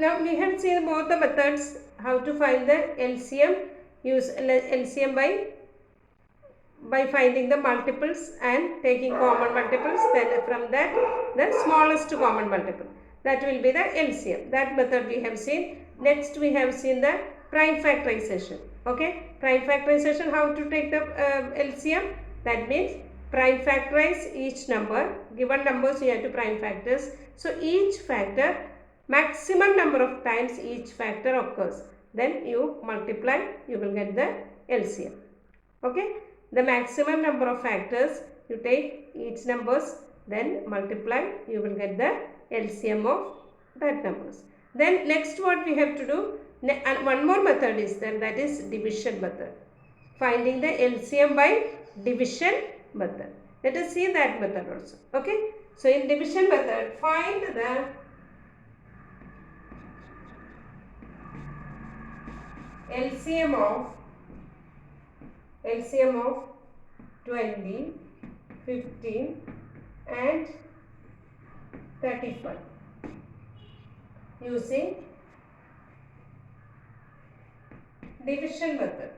Now we have seen both the methods how to find the LCM. Use LCM by finding the multiples and taking common multiples, then from that the smallest common multiple, that will be the LCM. That method we have seen. Next we have seen the prime factorization. Okay, prime factorization, how to take the LCM, that means prime factorize each number. Given numbers you have to prime factors, so each factor, maximum number of times each factor occurs, then you multiply, you will get the LCM. Okay, the maximum number of factors, you take each numbers, then multiply, you will get the LCM of that numbers. Then next what we have to do, and one more method is there, that is division method. Finding the LCM by division method. Let us see that method also. Okay, so in division method, find the LCM of 20, 15 and 35 using division method.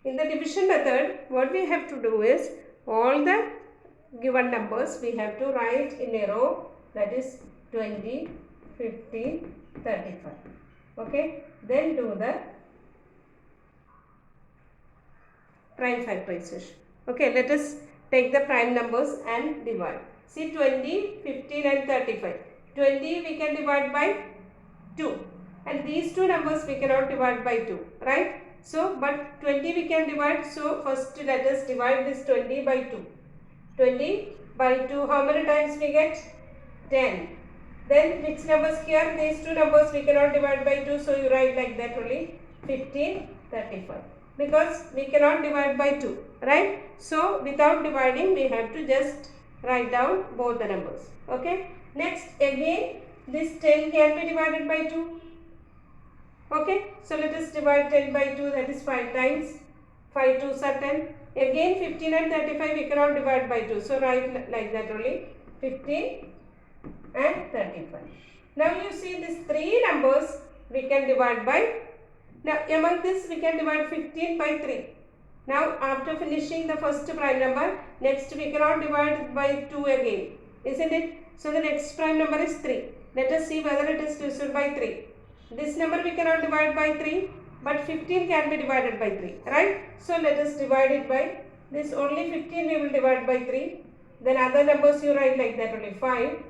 In the division method, what we have to do is, all the given numbers we have to write in a row, that is 20, 15, 35. Okay, then do the prime factorization. Okay, let us take the prime numbers and divide. See, 20, 15 and 35. 20 we can divide by 2, and these two numbers we cannot divide by 2, right? So, but 20 we can divide, so first let us divide this 20 by 2. 20 by 2, how many times we get? 10. Then which numbers here? These two numbers we cannot divide by 2, so you write like that only, 15, 35. Because we cannot divide by 2, right? So without dividing we have to just write down both the numbers. Okay. Next, again this 10 can be divided by 2. Okay. So let us divide 10 by 2, that is 5 times. 5 2s are 10. Again 15 and 35 we cannot divide by 2. So write like that only, 15 and 35. Now you see these three numbers we can divide by. Now among this we can divide 15 by 3. Now after finishing the first prime number, next we cannot divide by 2 again, isn't it? So the next prime number is 3. Let us see whether it is divisible by 3. This number we cannot divide by 3, but 15 can be divided by 3, right? So let us divide it by this, only 15 we will divide by 3. Then other numbers you write like that only, 5.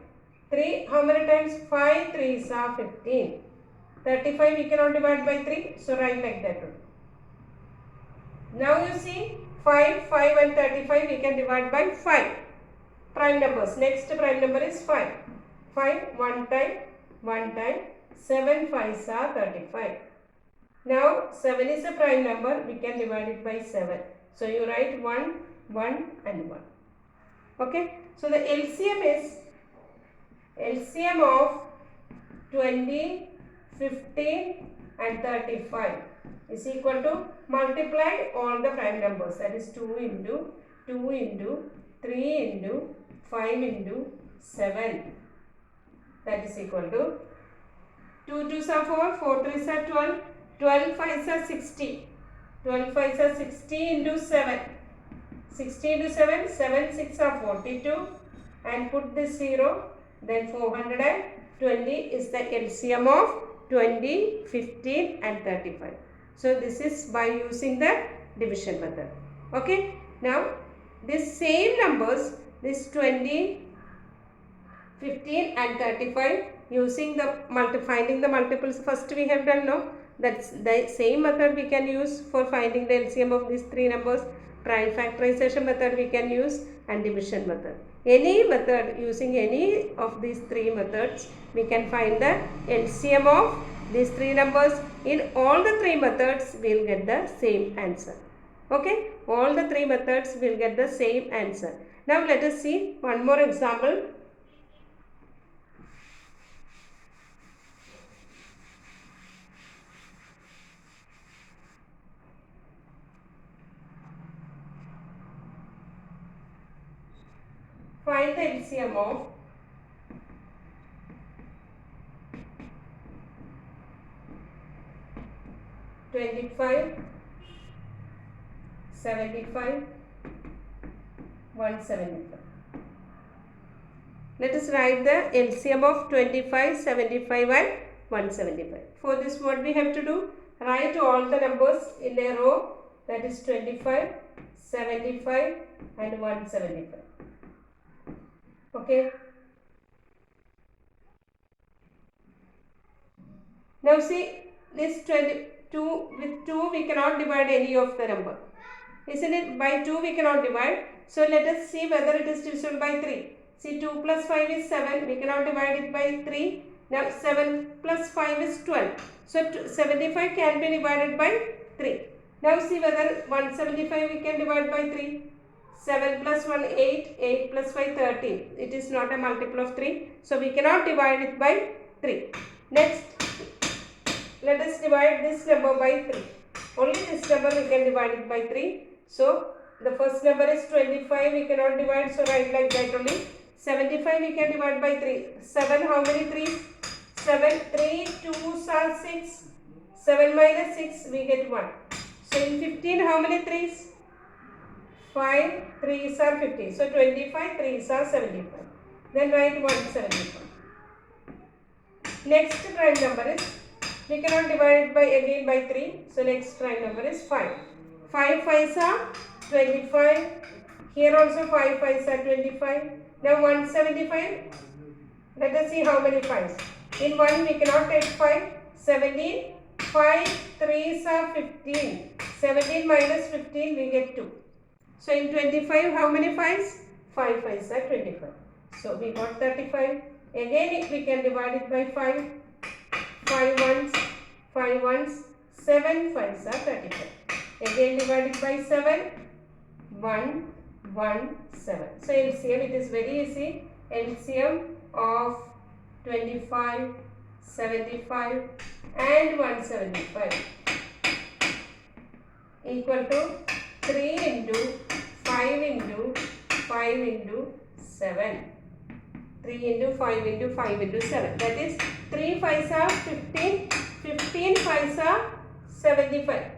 3, how many times? 5 3s are 15. 35 we cannot divide by 3, so write like that only. Now you see 5, 5 and 35 we can divide by 5. Prime numbers. Next prime number is 5. 5 1 time, 1 time, 7 5s are 35. Now 7 is a prime number, we can divide it by 7. So you write 1, 1 and 1. Okay. So the LCM is LCM of 20, 15 and 35 is equal to, multiply all the prime numbers, that is 2 into 2 into 3 into 5 into 7, that is equal to 2 2s are 4, 4 3s are 12, 12 5s are 60, 12 5s are 60 into 7, 60 into 7, 7 6 are 42, and put this 0, then 420 is the LCM of 20, 15 and 35. So this is by using the division method. Okay. Now this same numbers, this 20, 15 and 35, using the finding the multiples first we have done, no? That's the same method we can use for finding the LCM of these three numbers. Prime factorization method we can use, and division method. Any method, using any of these three methods, we can find the LCM of these three numbers. In all the three methods we will get the same answer. Okay, all the three methods will get the same answer. Now let us see one more example. find the LCM of 25, 75, 175. Let us write the LCM of 25, 75 and 175. For this, what we have to do? Write all the numbers in a row, that is 25, 75 and 175. Okay. Now see, this 22, with 2 we cannot divide any of the number. Isn't it? By 2 we cannot divide. So let us see whether it is divisible by 3. See, 2 plus 5 is 7. We cannot divide it by 3. Now 7 plus 5 is 12. So 75 can be divided by 3. Now see whether 175 we can divide by 3. 7 plus 1, 8. 8 plus 5, 13. It is not a multiple of 3. So we cannot divide it by 3. Next, let us divide this number by 3. Only this number we can divide it by 3. So the first number is 25. We cannot divide. So write like that only. 75 we can divide by 3. 7, how many 3s? 7, 3, 2s are 6. 7 minus 6, we get 1. So in 15, how many 3s? 5, 3s are 50. So 25, 3s are 75. Then write 175. Next prime number is, we cannot divide it by again by 3. So next prime number is 5. 5 5s are 25. Here also 5 5s are 25. Now 175. Let us see how many 5s. In 1 we cannot take 5. 17. 5 3s are 15. 17 minus 15 we get 2. So in 25 how many 5s? 5 5s are 25. So we got 35. Again we can divide it by 5. 5 ones, 5 ones, 7 5s are 35. Again divided by 7, 1, 1, 7. So LCM, it is very easy. LCM of 25, 75 and 175 equal to 3 into 5 into 5 into 7. 3 into 5 into 5 into 7. That is 3 5s are 15. 15 5s are 75.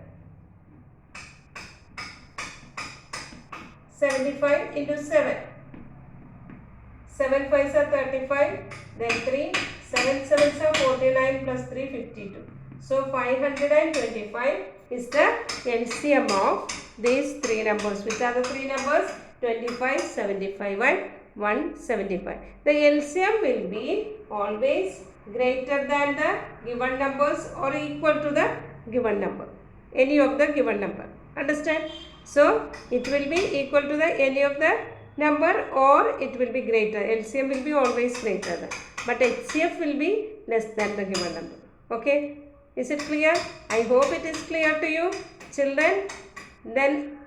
75 into 7. 7 5s are 35. Then 3. 7 7s are 49 plus 3 52. So 525 is the LCM of these three numbers. Which are the three numbers? 25, 75 and 175. The LCM will be always greater than the given numbers or equal to the given number. Any of the given number. Understand? So it will be equal to the any of the number or it will be greater. LCM will be always greater than. But HCF will be less than the given number. Okay? Is it clear? I hope it is clear to you, children. Then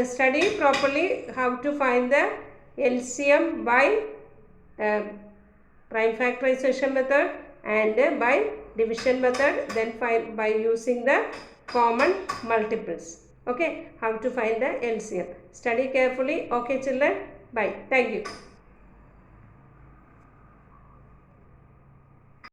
study properly how to find the LCM by prime factorization method and by division method, then find by using the common multiples. Okay, how to find the LCM. Study carefully. Okay children, bye. Thank you.